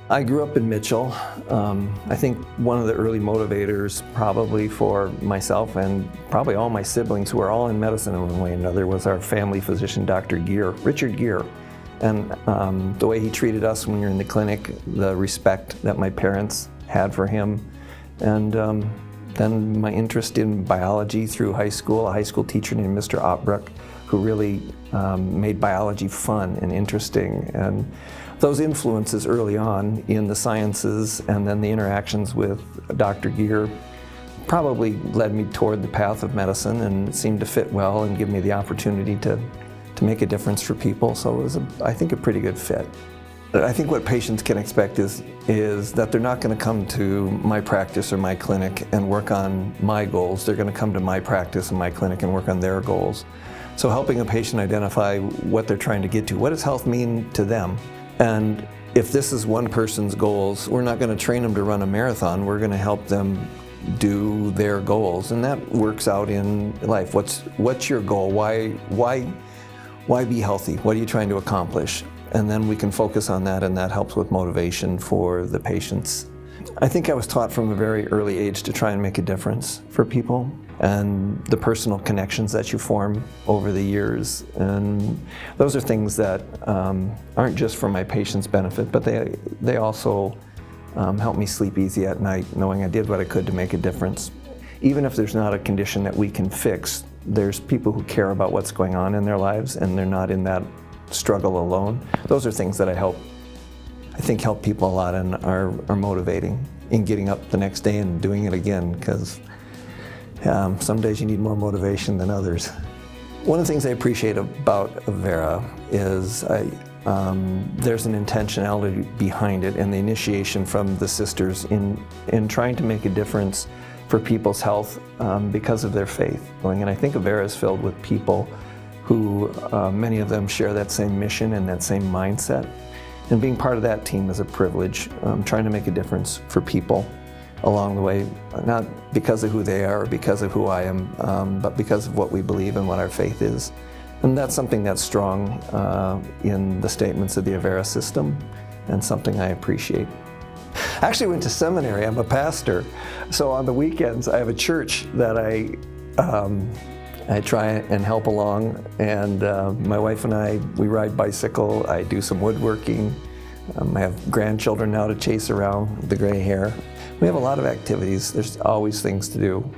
I grew up in Mitchell. I think one of the early motivators probably for myself and probably all my siblings who are all in medicine in one way or another was our family physician, Dr. Geer, Richard Geer. And the way he treated us when we were in the clinic, the respect that my parents had for him, and then my interest in biology through high school, a high school teacher named Mr. Otbrook, who really made biology fun and interesting. And those influences early on in the sciences and then the interactions with Dr. Geer probably led me toward the path of medicine and seemed to fit well and give me the opportunity to make a difference for people. So it was, I think, a pretty good fit. I think what patients can expect is that they're not going to come to my practice or my clinic and work on my goals. They're going to come to my practice and my clinic and work on their goals. So helping a patient identify what they're trying to get to, what does health mean to them? And if this is one person's goals, we're not going to train them to run a marathon. We're going to help them do their goals, and that works out in life. What's your goal? Why be healthy? What are you trying to accomplish? And then we can focus on that, and that helps with motivation for the patients. I think I was taught from a very early age to try and make a difference for people, and the personal connections that you form over the years. And those are things that aren't just for my patients' benefit, but they also help me sleep easy at night, knowing I did what I could to make a difference. Even if there's not a condition that we can fix, there's people who care about what's going on in their lives, and they're not in that struggle alone. Those are things that I think help people a lot and are motivating in getting up the next day and doing it again, because some days you need more motivation than others. One of the things I appreciate about Avera is there's an intentionality behind it and the initiation from the sisters in trying to make a difference for people's health because of their faith. And I think Avera is filled with people who, many of them share that same mission and that same mindset. And being part of that team is a privilege, trying to make a difference for people along the way, not because of who they are or because of who I am, but because of what we believe and what our faith is. And that's something that's strong in the statements of the Avera system, and something I appreciate. I actually went to seminary. I'm a pastor. So on the weekends, I have a church that I try and help along, and my wife and I, we ride bicycle. I do some woodworking. I have grandchildren now to chase around with the gray hair. We have a lot of activities. There's always things to do.